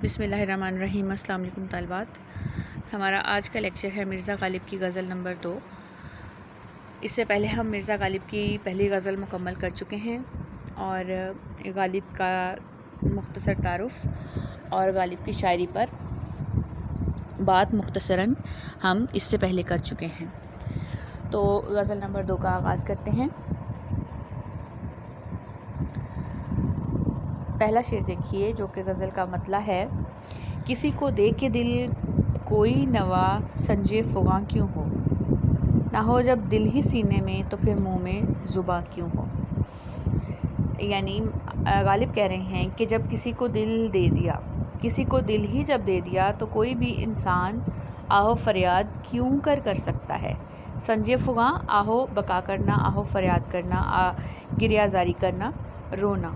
بسم اللہ الرحمن الرحیم۔ السلام علیکم طالبات۔ ہمارا آج کا لیکچر ہے مرزا غالب کی غزل نمبر 2۔ اس سے پہلے ہم مرزا غالب کی پہلی غزل مکمل کر چکے ہیں اور غالب کا مختصر تعارف اور غالب کی شاعری پر بات مختصراً ہم اس سے پہلے کر چکے ہیں۔ تو غزل نمبر 2 کا آغاز کرتے ہیں۔ پہلا شعر دیکھیے جو کہ غزل کا مطلع ہے۔ کسی کو دے کے دل کوئی نوا سنجے فغاں کیوں ہو، نہ ہو جب دل ہی سینے میں تو پھر منہ میں زباں کیوں ہو۔ یعنی غالب کہہ رہے ہیں کہ جب کسی کو دل دے دیا، کسی کو دل ہی جب دے دیا تو کوئی بھی انسان آہو فریاد کیوں کر سکتا ہے۔ سنجے فغاں، آہو بکا کرنا، آہو فریاد کرنا، گریہ زاری کرنا، رونا۔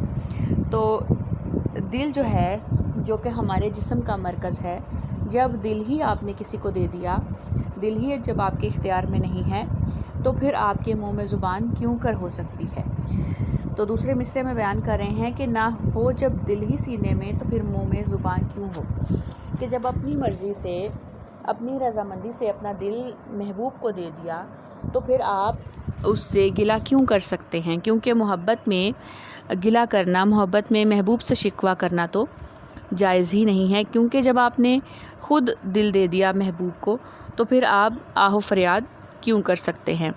تو دل جو ہے، جو کہ ہمارے جسم کا مرکز ہے، جب دل ہی آپ نے کسی کو دے دیا، دل ہی جب آپ کے اختیار میں نہیں ہے تو پھر آپ کے منہ میں زبان کیوں کر ہو سکتی ہے۔ تو دوسرے مصرعے میں بیان کر رہے ہیں کہ نہ ہو جب دل ہی سینے میں تو پھر منہ میں زبان کیوں ہو، کہ جب اپنی مرضی سے، اپنی رضامندی سے اپنا دل محبوب کو دے دیا تو پھر آپ اس سے گلہ کیوں کر سکتے ہیں، کیونکہ محبت میں گلہ کرنا، محبت میں محبوب سے شکوہ کرنا تو جائز ہی نہیں ہے، کیونکہ جب آپ نے خود دل دے دیا محبوب کو تو پھر آپ آہ و فریاد کیوں کر سکتے ہیں۔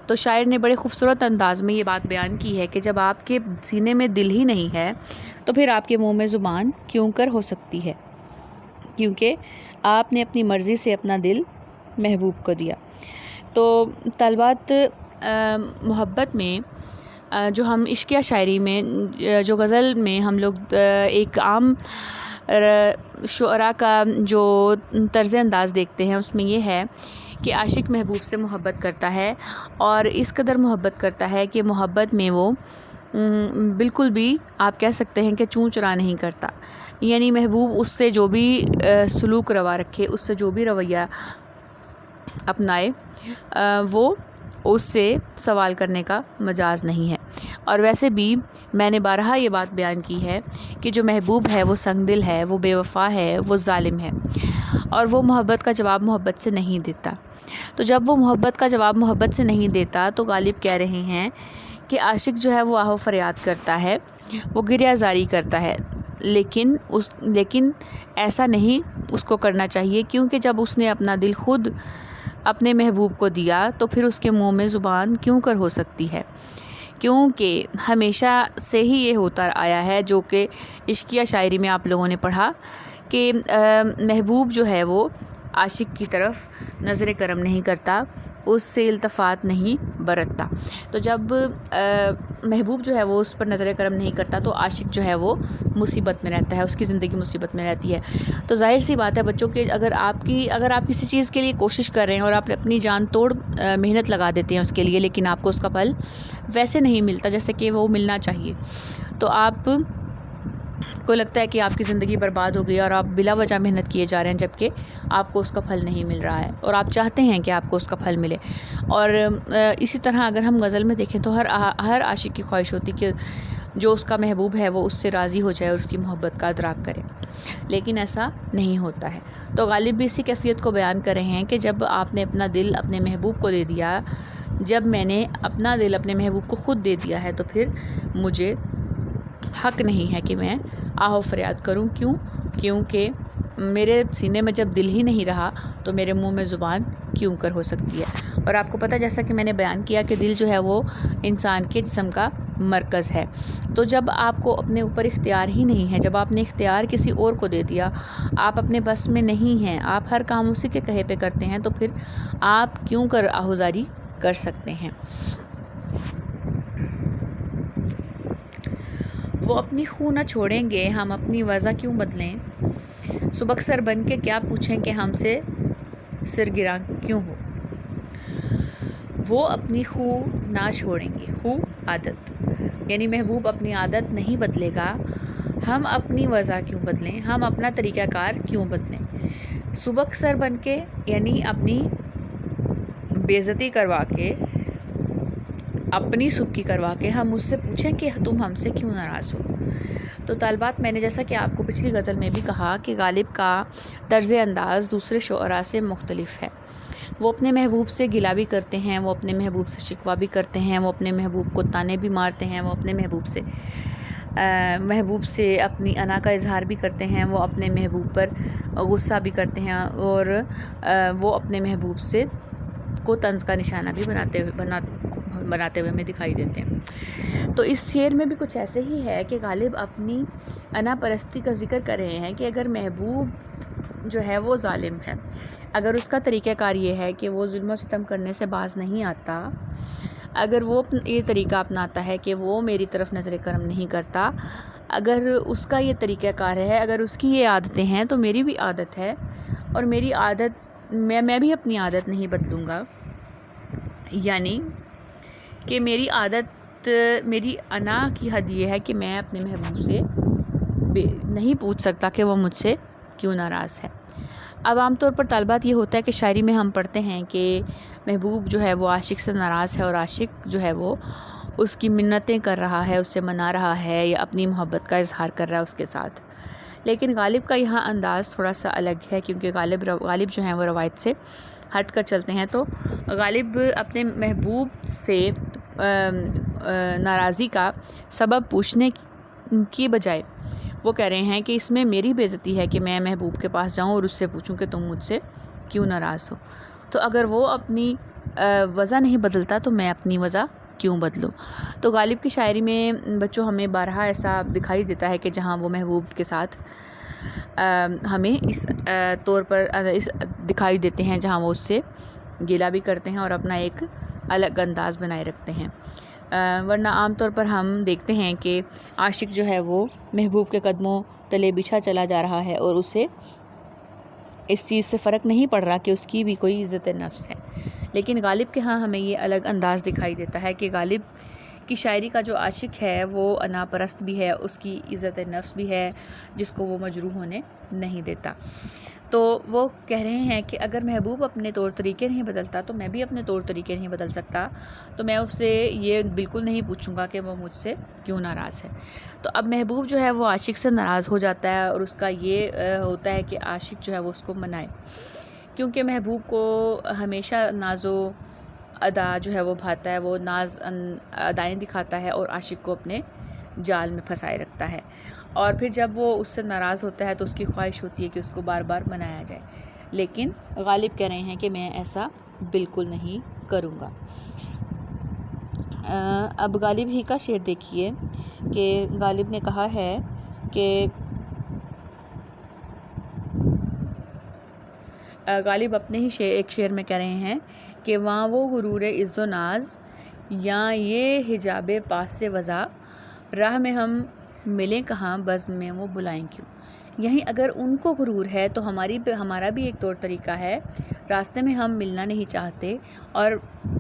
تو شاعر نے بڑے خوبصورت انداز میں یہ بات بیان کی ہے کہ جب آپ کے سینے میں دل ہی نہیں ہے تو پھر آپ کے منہ میں زبان کیوں کر ہو سکتی ہے، کیونکہ آپ نے اپنی مرضی سے اپنا دل محبوب کو دیا۔ تو طالبات، محبت میں جو ہم عشقیہ شاعری میں، جو غزل میں ہم لوگ ایک عام شعراء کا جو طرز انداز دیکھتے ہیں، اس میں یہ ہے کہ عاشق محبوب سے محبت کرتا ہے اور اس قدر محبت کرتا ہے کہ محبت میں وہ بالکل بھی آپ کہہ سکتے ہیں کہ چوں چرا نہیں کرتا۔ یعنی محبوب اس سے جو بھی سلوک روا رکھے، اس سے جو بھی رویہ اپنائے، وہ اس سے سوال کرنے کا مجاز نہیں ہے۔ اور ویسے بھی میں نے بارہا یہ بات بیان کی ہے کہ جو محبوب ہے وہ سنگ دل ہے، وہ بے وفا ہے، وہ ظالم ہے اور وہ محبت کا جواب محبت سے نہیں دیتا۔ تو جب وہ محبت کا جواب محبت سے نہیں دیتا تو غالب کہہ رہے ہیں کہ عاشق جو ہے وہ آہ و فریاد کرتا ہے، وہ گریہ زاری کرتا ہے، لیکن ایسا نہیں اس کو کرنا چاہیے، کیونکہ جب اس نے اپنا دل خود اپنے محبوب کو دیا تو پھر اس کے منہ میں زبان کیوں کر ہو سکتی ہے، کیونکہ ہمیشہ سے ہی یہ ہوتا آیا ہے، جو کہ عشقیہ شاعری میں آپ لوگوں نے پڑھا کہ محبوب جو ہے وہ عاشق کی طرف نظر کرم نہیں کرتا، اس سے التفات نہیں برتتا۔ تو جب محبوب جو ہے وہ اس پر نظر کرم نہیں کرتا تو عاشق جو ہے وہ مصیبت میں رہتا ہے، اس کی زندگی مصیبت میں رہتی ہے۔ تو ظاہر سی بات ہے بچوں کہ اگر آپ کسی چیز کے لیے کوشش کر رہے ہیں اور آپ اپنی جان توڑ محنت لگا دیتے ہیں اس کے لیے، لیکن آپ کو اس کا پھل ویسے نہیں ملتا جیسے کہ وہ ملنا چاہیے، تو آپ کو لگتا ہے کہ آپ کی زندگی برباد ہو گئی اور آپ بلا وجہ محنت کیے جا رہے ہیں، جبکہ آپ کو اس کا پھل نہیں مل رہا ہے اور آپ چاہتے ہیں کہ آپ کو اس کا پھل ملے۔ اور اسی طرح اگر ہم غزل میں دیکھیں تو ہر عاشق کی خواہش ہوتی کہ جو اس کا محبوب ہے وہ اس سے راضی ہو جائے اور اس کی محبت کا ادراک کرے، لیکن ایسا نہیں ہوتا ہے۔ تو غالب بھی اسی کیفیت کو بیان کر رہے ہیں کہ جب آپ نے اپنا دل اپنے محبوب کو دے دیا، جب میں نے اپنا دل اپنے محبوب کو خود دے دیا ہے تو پھر مجھے حق نہیں ہے کہ میں آہ و فریاد کروں۔ کیونکہ میرے سینے میں جب دل ہی نہیں رہا تو میرے منہ میں زبان کیوں کر ہو سکتی ہے۔ اور آپ کو پتہ، جیسا کہ میں نے بیان کیا کہ دل جو ہے وہ انسان کے جسم کا مرکز ہے، تو جب آپ کو اپنے اوپر اختیار ہی نہیں ہے، جب آپ نے اختیار کسی اور کو دے دیا، آپ اپنے بس میں نہیں ہیں، آپ ہر کام اسی کے کہے پہ کرتے ہیں، تو پھر آپ کیوں کر آہوزاری کر سکتے ہیں۔ وہ اپنی خو نہ چھوڑیں گے، ہم اپنی وضع کیوں بدلیں، سبک سر بن کے کیا پوچھیں کہ ہم سے سر گراں کیوں ہو۔ وہ اپنی خو نہ چھوڑیں گے، خو عادت، یعنی محبوب اپنی عادت نہیں بدلے گا، ہم اپنی وضع کیوں بدلیں، ہم اپنا طریقہ کار کیوں بدلیں۔ سبک سر بن کے یعنی اپنی بے عزتی کروا کے، اپنی سبکی کروا کے ہم اس سے پوچھیں کہ تم ہم سے کیوں ناراض ہو۔ تو طالبات، میں نے جیسا کہ آپ کو پچھلی غزل میں بھی کہا کہ غالب کا طرز انداز دوسرے شعراء سے مختلف ہے. وہ اپنے محبوب سے گلہ بھی کرتے ہیں، وہ اپنے محبوب سے شکوہ بھی کرتے ہیں، وہ اپنے محبوب کو تانے بھی مارتے ہیں، وہ اپنے محبوب سے اپنی انا کا اظہار بھی کرتے ہیں، وہ اپنے محبوب پر غصہ بھی کرتے ہیں، اور وہ اپنے محبوب سے کو طنز کا نشانہ بھی بناتے ہوئے ہمیں دکھائی دیتے ہیں. تو اس شعر میں بھی کچھ ایسے ہی ہے کہ غالب اپنی انا پرستی کا ذکر کر رہے ہیں کہ اگر محبوب جو ہے وہ ظالم ہے، اگر اس کا طریقہ کار یہ ہے کہ وہ ظلم و ستم کرنے سے باز نہیں آتا، اگر وہ یہ طریقہ اپناتا ہے کہ وہ میری طرف نظر کرم نہیں کرتا، اگر اس کا یہ طریقہ کار ہے، اگر اس کی یہ عادتیں ہیں تو میری بھی عادت ہے، اور میری عادت میں بھی اپنی عادت نہیں بدلوں گا. یعنی کہ میری عادت، میری انا کی حد یہ ہے کہ میں اپنے محبوب سے نہیں پوچھ سکتا کہ وہ مجھ سے کیوں ناراض ہے. اب عام طور پر طالبات یہ ہوتا ہے کہ شاعری میں ہم پڑھتے ہیں کہ محبوب جو ہے وہ عاشق سے ناراض ہے، اور عاشق جو ہے وہ اس کی منتیں کر رہا ہے، اس سے منا رہا ہے، یا اپنی محبت کا اظہار کر رہا ہے اس کے ساتھ. لیکن غالب کا یہاں انداز تھوڑا سا الگ ہے، کیونکہ غالب جو ہیں وہ روایت سے ہٹ کر چلتے ہیں. تو غالب اپنے محبوب سے ناراضی کا سبب پوچھنے کی بجائے وہ کہہ رہے ہیں کہ اس میں میری بے عزتی ہے کہ میں محبوب کے پاس جاؤں اور اس سے پوچھوں کہ تم مجھ سے کیوں ناراض ہو. تو اگر وہ اپنی وجہ نہیں بدلتا تو میں اپنی وجہ کیوں بدلوں. تو غالب کی شاعری میں بچوں ہمیں بارہا ایسا دکھائی دیتا ہے کہ جہاں وہ محبوب کے ساتھ ہمیں اس طور پر دکھائی دیتے ہیں جہاں وہ اس سے گلہ بھی کرتے ہیں اور اپنا ایک الگ انداز بنائے رکھتے ہیں. ورنہ عام طور پر ہم دیکھتے ہیں کہ عاشق جو ہے وہ محبوب کے قدموں تلے بچھا چلا جا رہا ہے، اور اسے اس چیز سے فرق نہیں پڑ رہا کہ اس کی بھی کوئی عزت نفس ہے. لیکن غالب کے ہاں ہمیں یہ الگ انداز دکھائی دیتا ہے کہ غالب کی شاعری کا جو عاشق ہے وہ انا پرست بھی ہے، اس کی عزت نفس بھی ہے جس کو وہ مجروح ہونے نہیں دیتا. تو وہ کہہ رہے ہیں کہ اگر محبوب اپنے طور طریقے نہیں بدلتا تو میں بھی اپنے طور طریقے نہیں بدل سکتا، تو میں اس سے یہ بالکل نہیں پوچھوں گا کہ وہ مجھ سے کیوں ناراض ہے. تو اب محبوب جو ہے وہ عاشق سے ناراض ہو جاتا ہے، اور اس کا یہ ہوتا ہے کہ عاشق جو ہے وہ اس کو منائے، کیونکہ محبوب کو ہمیشہ ناز و ادا جو ہے وہ بھاتا ہے، وہ ناز ادائیں دکھاتا ہے اور عاشق کو اپنے جال میں پھنسائے رکھتا ہے. اور پھر جب وہ اس سے ناراض ہوتا ہے تو اس کی خواہش ہوتی ہے کہ اس کو بار بار منایا جائے. لیکن غالب کہہ رہے ہیں کہ میں ایسا بالکل نہیں کروں گا. اب غالب ہی کا شعر دیکھیے کہ غالب نے کہا ہے کہ غالب اپنے ہی ایک شعر میں کہہ رہے ہیں کہ وہاں وہ غرور عز و ناز، یا یہ حجاب پاس سے وضع، راہ میں ہم ملیں کہاں بزم میں وہ بلائیں کیوں. یہیں اگر ان کو غرور ہے تو ہمارا بھی ایک طور طریقہ ہے، راستے میں ہم ملنا نہیں چاہتے اور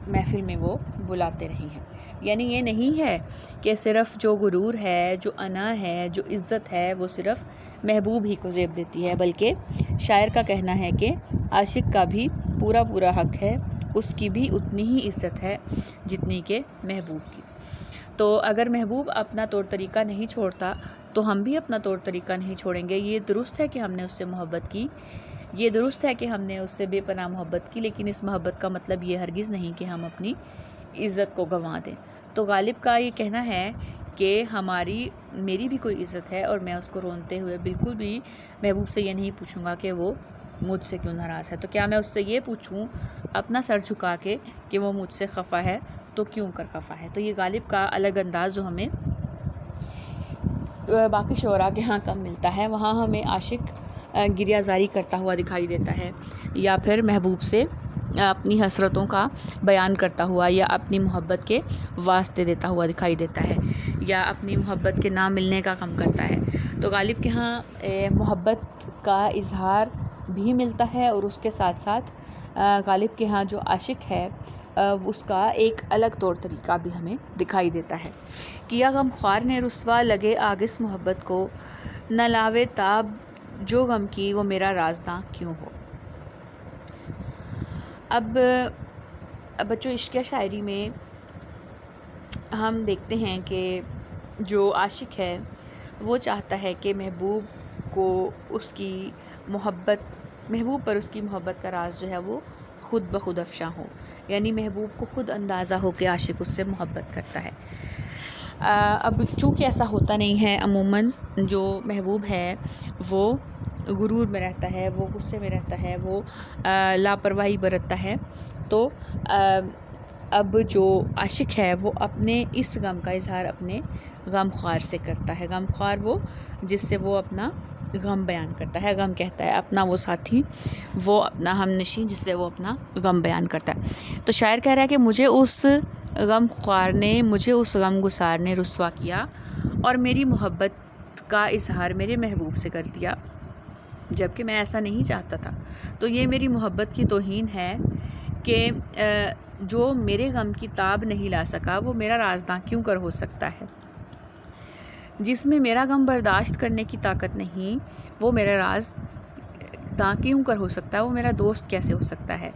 محفل میں وہ بلاتے نہیں ہیں. یعنی یہ نہیں ہے کہ صرف جو غرور ہے، جو انا ہے، جو عزت ہے وہ صرف محبوب ہی کو زیب دیتی ہے، بلکہ شاعر کا کہنا ہے کہ عاشق کا بھی پورا حق ہے، اس کی بھی اتنی ہی عزت ہے جتنی کہ محبوب کی. تو اگر محبوب اپنا طور طریقہ نہیں چھوڑتا تو ہم بھی اپنا طور طریقہ نہیں چھوڑیں گے. یہ درست ہے کہ ہم نے اس سے محبت کی، یہ درست ہے کہ ہم نے اس سے بے پناہ محبت کی، لیکن اس محبت کا مطلب یہ ہرگز نہیں کہ ہم اپنی عزت کو گنوا دیں. تو غالب کا یہ کہنا ہے کہ میری بھی کوئی عزت ہے، اور میں اس کو رونتے ہوئے بالکل بھی محبوب سے یہ نہیں پوچھوں گا کہ وہ مجھ سے کیوں ناراض ہے. تو کیا میں اس سے یہ پوچھوں اپنا سر جھکا کے کہ وہ مجھ سے خفا ہے تو کیوں کر خفا ہے. تو یہ غالب کا الگ انداز جو ہمیں باقی شعراء کے ہاں کم ملتا ہے. وہاں ہمیں عاشق گریہ زاری کرتا ہوا دکھائی دیتا ہے، یا پھر محبوب سے اپنی حسرتوں کا بیان کرتا ہوا، یا اپنی محبت کے واسطے دیتا ہوا دکھائی دیتا ہے، یا اپنی محبت کے نہ ملنے کا کم کرتا ہے. تو غالب کے ہاں محبت کا اظہار بھی ملتا ہے، اور اس کے ساتھ ساتھ غالب کے ہاں جو عاشق ہے اس کا ایک الگ طور طریقہ بھی ہمیں دکھائی دیتا ہے. کیا غم خوار نے رسوا لگے آگس محبت کو، نہ لاوے تاب جو غم کی وہ میرا رازداں کیوں ہو. اب بچوں عشق شاعری میں ہم دیکھتے ہیں کہ جو عاشق ہے وہ چاہتا ہے کہ محبوب پر اس کی محبت کا راز جو ہے وہ خود بخود افشاں ہو، یعنی محبوب کو خود اندازہ ہو کہ عاشق اس سے محبت کرتا ہے۔ اب چونکہ ایسا ہوتا نہیں ہے، عموماً جو محبوب ہے وہ غرور میں رہتا ہے، وہ غصے میں رہتا ہے، وہ لاپرواہی برتتا ہے، تو اب جو عاشق ہے وہ اپنے اس غم کا اظہار اپنے غم خوار سے کرتا ہے۔ غم خوار وہ جس سے وہ اپنا غم بیان کرتا ہے، غم کہتا ہے، اپنا وہ ساتھی، وہ اپنا ہم نشیں جس سے وہ اپنا غم بیان کرتا ہے۔ تو شاعر کہہ رہا ہے کہ مجھے اس غم خوار نے، مجھے اس غم گسار نے رسوا کیا اور میری محبت کا اظہار میرے محبوب سے کر دیا، جبکہ میں ایسا نہیں چاہتا تھا۔ تو یہ میری محبت کی توہین ہے کہ جو میرے غم کی تاب نہیں لا سکا وہ میرا رازداں کیوں کر ہو سکتا ہے، جس میں میرا غم برداشت کرنے کی طاقت نہیں وہ میرا رازداں کیوں کر ہو سکتا ہے، وہ میرا دوست کیسے ہو سکتا ہے،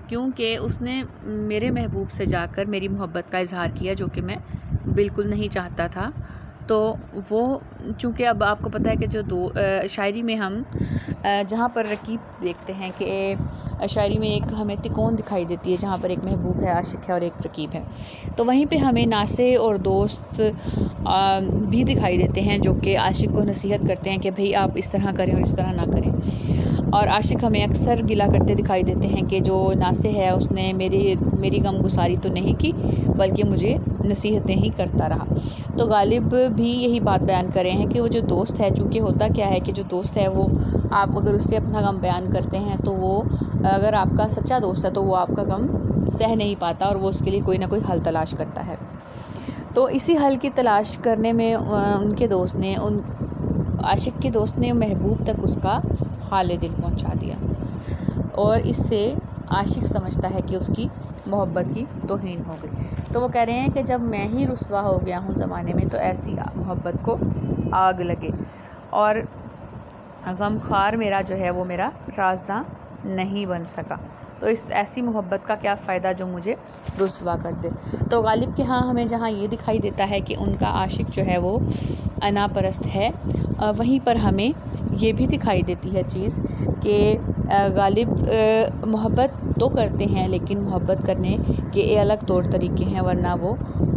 کیونکہ اس نے میرے محبوب سے جا کر میری محبت کا اظہار کیا جو کہ میں بالکل نہیں چاہتا تھا۔ تو وہ چونکہ اب آپ کو پتہ ہے کہ جو شاعری میں ہم جہاں پر رکیب دیکھتے ہیں کہ شاعری میں ایک ہمیں تکون دکھائی دیتی ہے جہاں پر ایک محبوب ہے، عاشق ہے اور ایک رکیب ہے، تو وہیں پہ ہمیں ناصح اور دوست بھی دکھائی دیتے ہیں جو کہ عاشق کو نصیحت کرتے ہیں کہ بھئی آپ اس طرح کریں اور اس طرح نہ کریں، اور عاشق ہمیں اکثر گلہ کرتے دکھائی دیتے ہیں کہ جو ناصح ہے اس نے میری غم گساری تو نہیں کی بلکہ مجھے نصیحتیں ہی کرتا رہا۔ تو غالب بھی یہی بات بیان کر رہے ہیں کہ وہ جو دوست ہے، چونکہ ہوتا کیا ہے کہ جو دوست ہے وہ آپ اگر اس سے اپنا غم بیان کرتے ہیں تو وہ اگر آپ کا سچا دوست ہے تو وہ آپ کا غم سہ نہیں پاتا اور وہ اس کے لیے کوئی نہ کوئی حل تلاش کرتا ہے۔ تو اسی حل کی تلاش کرنے میں ان کے دوست نے، عاشق کے دوست نے محبوب تک اس کا حال دل پہنچا دیا، اور اس سے عاشق سمجھتا ہے کہ اس کی محبت کی توہین ہو گئی۔ تو وہ کہہ رہے ہیں کہ جب میں ہی رسوا ہو گیا ہوں زمانے میں تو ایسی محبت کو آگ لگے، اور غم خوار میرا جو ہے وہ میرا رازداں نہیں بن سکا، تو اس ایسی محبت کا کیا فائدہ جو مجھے رسوا کر دے۔ تو غالب کے ہاں ہمیں جہاں یہ دکھائی دیتا ہے کہ ان کا عاشق جو ہے وہ انا پرست ہے، وہیں پر ہمیں یہ بھی دکھائی دیتی ہے چیز کہ غالب محبت تو کرتے ہیں لیکن محبت کرنے کے الگ طور طریقے ہیں، ورنہ وہ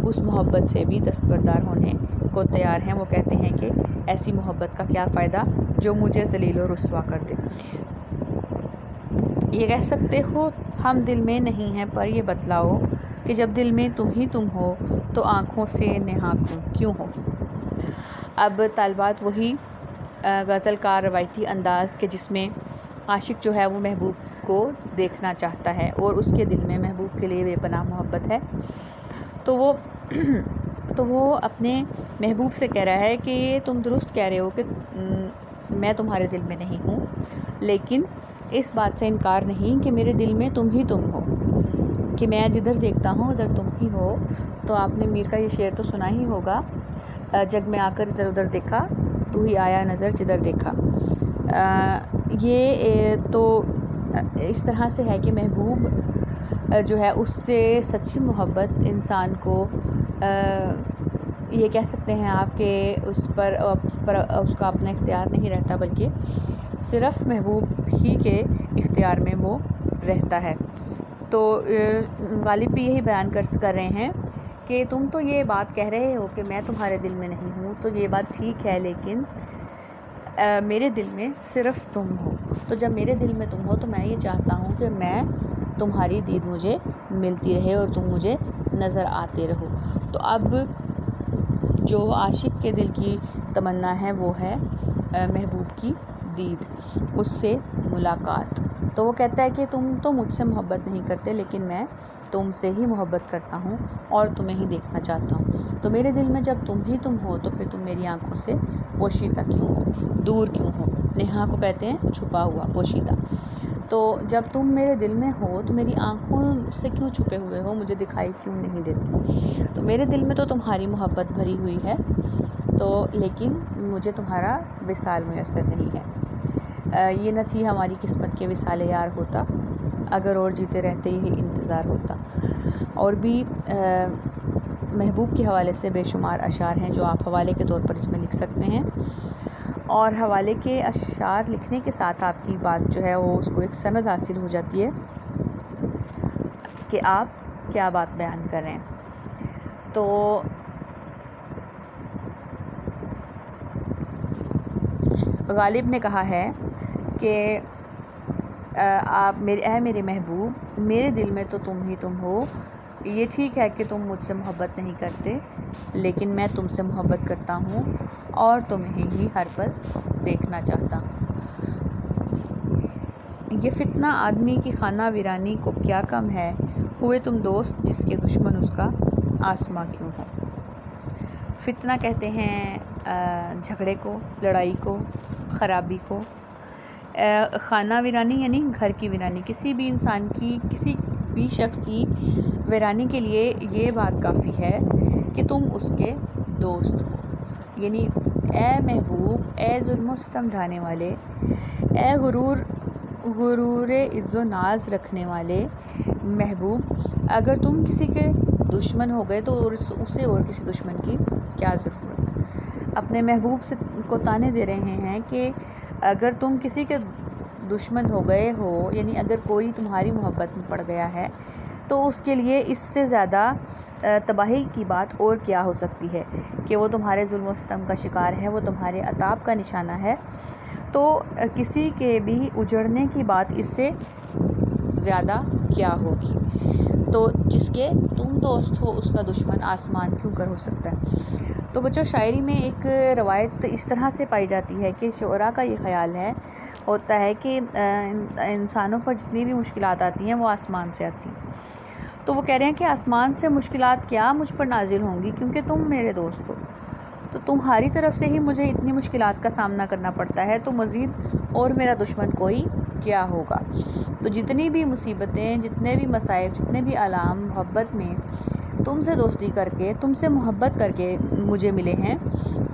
اس محبت سے بھی دستبردار ہونے کو تیار ہیں۔ وہ کہتے ہیں کہ ایسی محبت کا کیا فائدہ جو مجھے ذلیل و رسوا کر دے۔ یہ کہہ سکتے ہو ہم دل میں نہیں ہیں، پر یہ بتلاؤ کہ جب دل میں تم ہی تم ہو تو آنکھوں سے نہا کیوں ہو۔ اب طالبات وہی غزل کا روایتی انداز کہ جس میں عاشق جو ہے وہ محبوب کو دیکھنا چاہتا ہے اور اس کے دل میں محبوب کے لیے بے پناہ محبت ہے، تو وہ اپنے محبوب سے کہہ رہا ہے کہ یہ تم درست کہہ رہے ہو کہ میں تمہارے دل میں نہیں ہوں، لیکن اس بات سے انکار نہیں کہ میرے دل میں تم ہی تم ہو، کہ میں جدھر دیکھتا ہوں ادھر تم ہی ہو۔ تو آپ نے میر کا یہ شعر تو سنا ہی ہوگا، جگ میں آ کر ادھر ادھر دیکھا تو ہی آیا نظر جدھر دیکھا۔ یہ تو اس طرح سے ہے کہ محبوب جو ہے اس سے سچی محبت انسان کو یہ کہہ سکتے ہیں آپ کہ اس پر اس کا اپنا اختیار نہیں رہتا بلکہ صرف محبوب ہی کے اختیار میں وہ رہتا ہے۔ تو غالب بھی یہی بیان کر رہے ہیں کہ تم تو یہ بات کہہ رہے ہو کہ میں تمہارے دل میں نہیں ہوں، تو یہ بات ٹھیک ہے، لیکن میرے دل میں صرف تم ہو۔ تو جب میرے دل میں تم ہو تو میں یہ چاہتا ہوں کہ میں تمہاری دید مجھے ملتی رہے اور تم مجھے نظر آتے رہو۔ تو اب جو عاشق کے دل کی تمنا ہے وہ ہے محبوب کی دید، اس سے ملاقات۔ تو وہ کہتا ہے کہ تم تو مجھ سے محبت نہیں کرتے لیکن میں تم سے ہی محبت کرتا ہوں اور تمہیں ہی دیکھنا چاہتا ہوں۔ تو میرے دل میں جب تم ہی تم ہو تو پھر تم میری آنکھوں سے پوشیدہ کیوں ہو، دور کیوں ہو۔ نہا کو کہتے ہیں چھپا ہوا، پوشیدہ۔ تو جب تم میرے دل میں ہو تو میری آنکھوں سے کیوں چھپے ہوئے ہو، مجھے دکھائی کیوں نہیں دیتے۔ تو میرے دل میں تو تمہاری محبت بھری ہوئی ہے، تو لیکن مجھے تمہارا وصال میسر نہیں ہے۔ یہ نہ تھی ہماری قسمت کے وصال یار ہوتا، اگر اور جیتے رہتے یہی انتظار ہوتا۔ اور بھی محبوب کے حوالے سے بے شمار اشعار ہیں جو آپ حوالے کے طور پر اس میں لکھ سکتے ہیں، اور حوالے کے اشعار لکھنے کے ساتھ آپ کی بات جو ہے وہ اس کو ایک سند حاصل ہو جاتی ہے کہ آپ کیا بات بیان کر رہے ہیں۔ تو غالب نے کہا ہے کہ میرے محبوب، میرے دل میں تو تم ہی تم ہو۔ یہ ٹھیک ہے کہ تم مجھ سے محبت نہیں کرتے، لیکن میں تم سے محبت کرتا ہوں اور تمہیں ہی ہر پل دیکھنا چاہتا ہوں۔ یہ فتنہ آدمی کی خانہ ویرانی کو کیا کم ہے، ہوئے تم دوست جس کے دشمن اس کا آسماں کیوں ہو۔ فتنہ کہتے ہیں جھگڑے کو، لڑائی کو، خرابی کو۔ خانہ ویرانی یعنی گھر کی ویرانی۔ کسی بھی انسان کی، کسی بھی شخص کی ویرانی کے لیے یہ بات کافی ہے کہ تم اس کے دوست ہو۔ یعنی اے محبوب، اے ظلم و ستم ڈھانے والے، اے غرور عز و ناز رکھنے والے محبوب، اگر تم کسی کے دشمن ہو گئے تو اسے اور کسی دشمن کی کیا ضرورت۔ اپنے محبوب سے کو تانے دے رہے ہیں کہ اگر تم کسی کے دشمن ہو گئے ہو، یعنی اگر کوئی تمہاری محبت میں پڑ گیا ہے تو اس کے لیے اس سے زیادہ تباہی کی بات اور کیا ہو سکتی ہے کہ وہ تمہارے ظلم و ستم کا شکار ہے، وہ تمہارے عتاب کا نشانہ ہے۔ تو کسی کے بھی اجڑنے کی بات اس سے زیادہ کیا ہوگی۔ تو جس کے تم دوست ہو اس کا دشمن آسمان کیوں کر ہو سکتا ہے۔ تو بچوں، شاعری میں ایک روایت اس طرح سے پائی جاتی ہے کہ شعراء کا یہ خیال ہوتا ہے کہ انسانوں پر جتنی بھی مشکلات آتی ہیں وہ آسمان سے آتی ہیں۔ تو وہ کہہ رہے ہیں کہ آسمان سے مشکلات کیا مجھ پر نازل ہوں گی، کیونکہ تم میرے دوست ہو۔ تو تمہاری طرف سے ہی مجھے اتنی مشکلات کا سامنا کرنا پڑتا ہے، تو مزید اور میرا دشمن کوئی کیا ہوگا۔ تو جتنی بھی مصیبتیں، جتنے بھی مصائب، جتنے بھی آلام محبت میں تم سے دوستی کر کے، تم سے محبت کر کے مجھے ملے ہیں،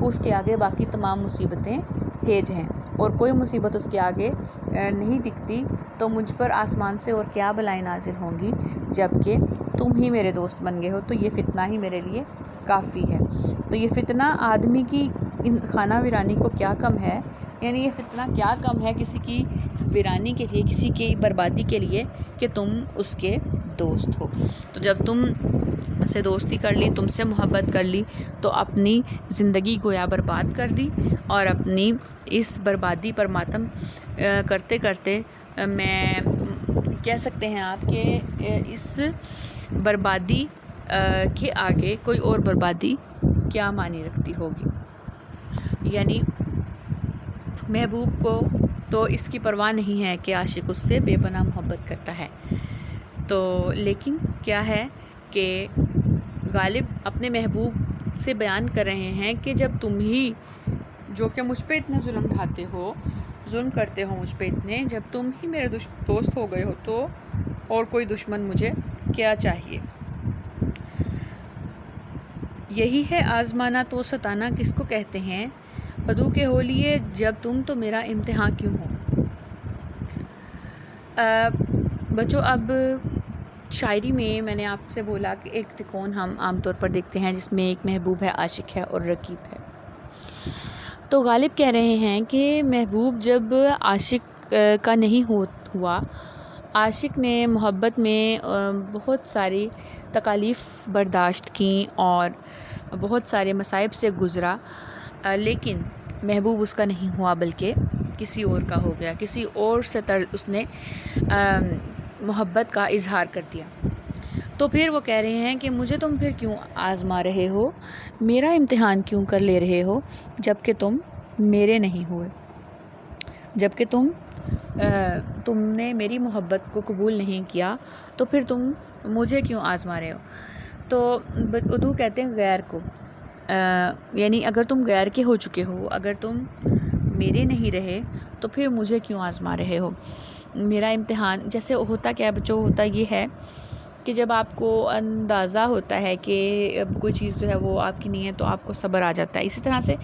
اس کے آگے باقی تمام مصیبتیں ہیج ہیں، اور کوئی مصیبت اس کے آگے نہیں ٹکتی۔ تو مجھ پر آسمان سے اور کیا بلائیں نازل ہوں گی جب کہ تم ہی میرے دوست بن گئے ہو۔ تو یہ فتنہ ہی میرے لیے کافی ہے۔ تو یہ فتنہ آدمی کی خانہ ویرانی کو کیا کم ہے، یعنی یہ فتنہ کیا کم ہے کسی کی ویرانی کے لیے، کسی کی بربادی کے لیے کہ تم اس کے دوست ہو۔ تو جب تم سے دوستی کر لی، تم سے محبت کر لی، تو اپنی زندگی گویا برباد کر دی، اور اپنی اس بربادی پر ماتم کرتے کرتے میں کہہ سکتے ہیں آپ کہ اس بربادی کے آگے کوئی اور بربادی کیا معنی رکھتی ہوگی۔ یعنی محبوب کو تو اس کی پرواہ نہیں ہے کہ عاشق اس سے بے پناہ محبت کرتا ہے، تو لیکن کیا ہے کہ غالب اپنے محبوب سے بیان کر رہے ہیں کہ جب تم ہی، جو کہ مجھ پہ اتنا ظلم ڈھاتے ہو، ظلم کرتے ہو مجھ پہ اتنے، جب تم ہی میرے دوست ہو گئے ہو تو اور کوئی دشمن مجھے کیا چاہیے۔ یہی ہے آزمانا تو ستانا کس کو کہتے ہیں، عدو کے ہو لیے جب تم تو میرا امتحان کیوں ہو۔ بچوں، اب شاعری میں نے آپ سے بولا کہ ایک تکون ہم عام طور پر دیکھتے ہیں جس میں ایک محبوب ہے، عاشق ہے اور رقیب ہے۔ تو غالب کہہ رہے ہیں کہ محبوب جب عاشق کا نہیں ہوا، عاشق نے محبت میں بہت ساری تکالیف برداشت کیں اور بہت سارے مصائب سے گزرا، لیکن محبوب اس کا نہیں ہوا بلکہ کسی اور کا ہو گیا، کسی اور سے اس نے محبت کا اظہار کر دیا۔ تو پھر وہ کہہ رہے ہیں کہ مجھے تم پھر کیوں آزما رہے ہو، میرا امتحان کیوں کر لے رہے ہو، جب کہ تم میرے نہیں ہوئے، جب کہ تم نے میری محبت کو قبول نہیں کیا، تو پھر تم مجھے کیوں آزما رہے ہو۔ تو عدو کہتے ہیں غیر کو، یعنی اگر تم غیر کے ہو چکے ہو، اگر تم میرے نہیں رہے تو پھر مجھے کیوں آزما رہے ہو۔ میرا امتحان جیسے ہوتا کیا بچوں، ہوتا یہ ہے کہ جب آپ کو اندازہ ہوتا ہے کہ اب کوئی چیز جو ہے وہ آپ کی نہیں ہے تو آپ کو صبر آ جاتا ہے۔ اسی طرح سے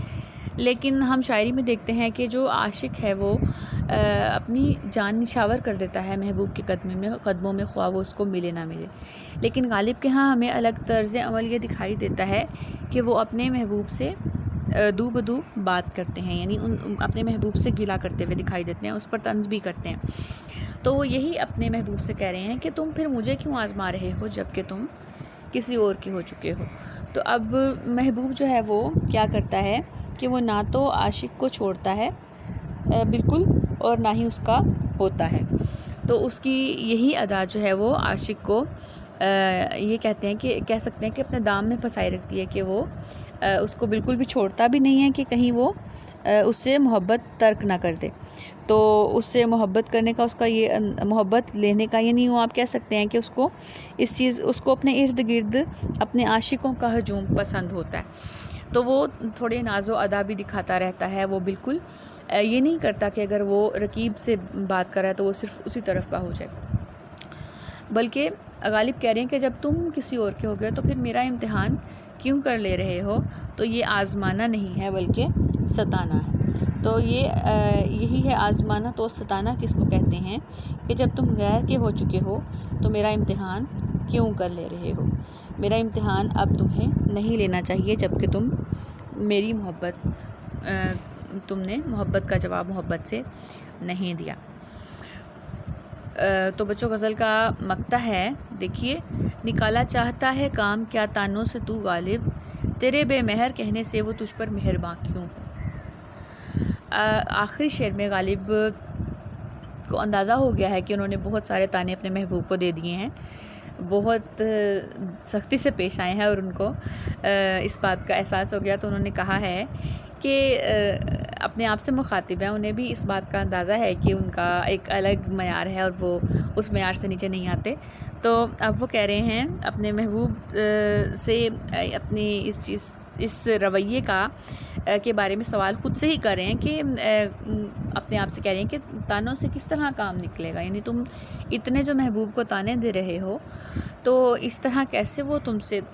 لیکن ہم شاعری میں دیکھتے ہیں کہ جو عاشق ہے وہ اپنی جان نچھاور کر دیتا ہے محبوب کے قدموں میں خواہ وہ اس کو ملے نہ ملے. لیکن غالب کے ہاں ہمیں الگ طرز عمل یہ دکھائی دیتا ہے کہ وہ اپنے محبوب سے دو بدو بات کرتے ہیں، یعنی اپنے محبوب سے گلا کرتے ہوئے دکھائی دیتے ہیں، اس پر طنز بھی کرتے ہیں. تو وہ یہی اپنے محبوب سے کہہ رہے ہیں کہ تم پھر مجھے کیوں آزما رہے ہو جب کہ تم کسی اور کے ہو چکے ہو. تو اب محبوب جو ہے وہ کیا کرتا ہے کہ وہ نہ تو عاشق کو چھوڑتا ہے بالکل اور نہ ہی اس کا ہوتا ہے. تو اس کی یہی ادا جو ہے وہ عاشق کو یہ کہہ سکتے ہیں کہ اپنے دام میں پھنسائے رکھتی ہے کہ وہ اس کو بالکل بھی چھوڑتا بھی نہیں ہے کہ کہیں وہ اس سے محبت ترک نہ کر دے. تو اس سے محبت کرنے کا اس کا یہ محبت لینے کا یہ نہیں ہو آپ کہہ سکتے ہیں کہ اس کو اپنے ارد گرد اپنے عاشقوں کا ہجوم پسند ہوتا ہے. تو وہ تھوڑے ناز و ادا بھی دکھاتا رہتا ہے. وہ بالکل یہ نہیں کرتا کہ اگر وہ رقیب سے بات کر رہا ہے تو وہ صرف اسی طرف کا ہو جائے، بلکہ غالب کہہ رہے ہیں کہ جب تم کسی اور کے ہو گئے تو پھر میرا امتحان کیوں کر لے رہے ہو. تو یہ آزمانا نہیں ہے بلکہ ستانا ہے. تو یہی ہے آزمانا. تو ستانا کس کو کہتے ہیں کہ جب تم غیر کے ہو چکے ہو تو میرا امتحان کیوں کر لے رہے ہو. میرا امتحان اب تمہیں نہیں لینا چاہیے جب کہ تم میری تم نے محبت کا جواب محبت سے نہیں دیا. تو بچوں غزل کا مقطع ہے، دیکھیے. نکالا چاہتا ہے کام کیا تانوں سے تو غالب، تیرے بے مہر کہنے سے وہ تجھ پر مہرباں کیوں. آخری شعر میں غالب کو اندازہ ہو گیا ہے کہ انہوں نے بہت سارے تانے اپنے محبوب کو دے دیے ہیں، بہت سختی سے پیش آئے ہیں اور ان کو اس بات کا احساس ہو گیا. تو انہوں نے کہا ہے کہ اپنے آپ سے مخاطب ہیں، انہیں بھی اس بات کا اندازہ ہے کہ ان کا ایک الگ معیار ہے اور وہ اس معیار سے نیچے نہیں آتے. تو اب وہ کہہ رہے ہیں اپنے محبوب سے اپنی اس رویے کے بارے میں سوال خود سے ہی کر رہے ہیں کہ اپنے آپ سے کہہ رہے ہیں کہ تانوں سے کس طرح کام نکلے گا. یعنی تم اتنے جو محبوب کو تانے دے رہے ہو تو اس طرح کیسے وہ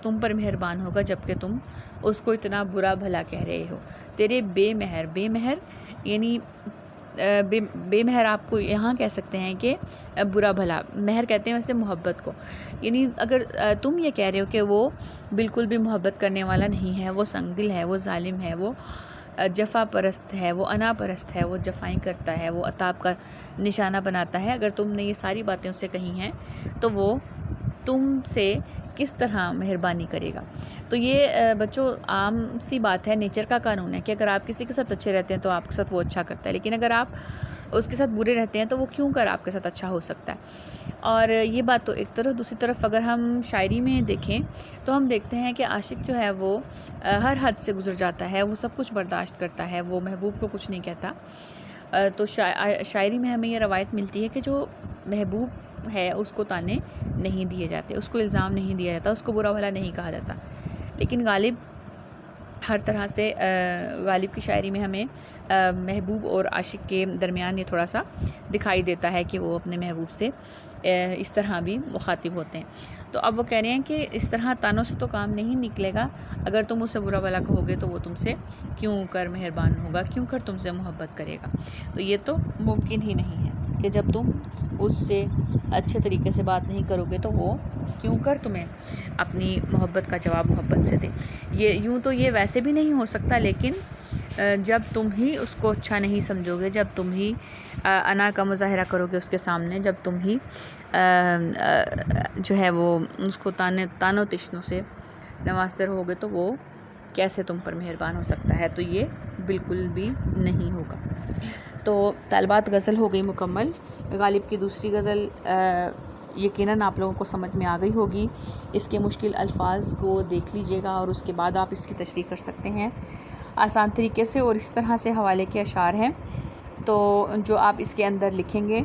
تم پر مہربان ہوگا جب کہ تم اس کو اتنا برا بھلا کہہ رہے ہو. تیرے بے مہر یعنی بے مہر آپ کو یہاں کہہ سکتے ہیں کہ برا بھلا. مہر کہتے ہیں ویسے محبت کو. یعنی اگر تم یہ کہہ رہے ہو کہ وہ بالکل بھی محبت کرنے والا نہیں ہے، وہ سنگ دل ہے، وہ ظالم ہے، وہ جفا پرست ہے، وہ انا پرست ہے، وہ جفائیں کرتا ہے، وہ عطاب کا نشانہ بناتا ہے، اگر تم نے یہ ساری باتیں اس سے کہی ہیں تو وہ تم سے کس طرح مہربانی کرے گا. تو یہ بچوں عام سی بات ہے، نیچر کا قانون ہے کہ اگر آپ کسی کے ساتھ اچھے رہتے ہیں تو آپ کے ساتھ وہ اچھا کرتا ہے، لیکن اگر آپ اس کے ساتھ برے رہتے ہیں تو وہ کیوں کر آپ کے ساتھ اچھا ہو سکتا ہے. اور یہ بات تو ایک طرف. دوسری طرف اگر ہم شاعری میں دیکھیں تو ہم دیکھتے ہیں کہ عاشق جو ہے وہ ہر حد سے گزر جاتا ہے، وہ سب کچھ برداشت کرتا ہے، وہ محبوب کو کچھ نہیں کہتا. تو شاعری میں ہمیں یہ روایت ملتی ہے کہ جو محبوب ہے اس کو تانے نہیں دیے جاتے، اس کو الزام نہیں دیا جاتا، اس کو برا بھلا نہیں کہا جاتا. لیکن غالب ہر طرح سے غالب کی شاعری میں ہمیں محبوب اور عاشق کے درمیان یہ تھوڑا سا دکھائی دیتا ہے کہ وہ اپنے محبوب سے اس طرح بھی مخاطب ہوتے ہیں. تو اب وہ کہہ رہے ہیں کہ اس طرح تانوں سے تو کام نہیں نکلے گا. اگر تم اسے برا بھلا کہو گے تو وہ تم سے کیوں کر مہربان ہوگا، کیوں کر تم سے محبت کرے گا. تو یہ تو ممکن ہی نہیں ہے کہ جب تم اس سے اچھے طریقے سے بات نہیں کرو گے تو وہ کیوں کر تمہیں اپنی محبت کا جواب محبت سے دے. یوں تو یہ ویسے بھی نہیں ہو سکتا، لیکن جب تم ہی اس کو اچھا نہیں سمجھو گے، جب تم ہی انا کا مظاہرہ کرو گے اس کے سامنے، جب تم ہی جو ہے وہ اس کو تانوں تشنوں سے نوازتے رہو گے تو وہ کیسے تم پر مہربان ہو سکتا ہے. تو یہ بالکل بھی نہیں ہوگا. تو طالبات غزل ہو گئی مکمل. غالب کی دوسری غزل یقیناً آپ لوگوں کو سمجھ میں آ گئی ہوگی. اس کے مشکل الفاظ کو دیکھ لیجئے گا اور اس کے بعد آپ اس کی تشریح کر سکتے ہیں آسان طریقے سے. اور اس طرح سے حوالے کے اشعار ہیں تو جو آپ اس کے اندر لکھیں گے،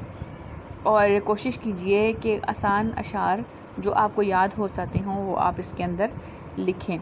اور کوشش کیجئے کہ آسان اشعار جو آپ کو یاد ہو جاتے ہوں وہ آپ اس کے اندر لکھیں.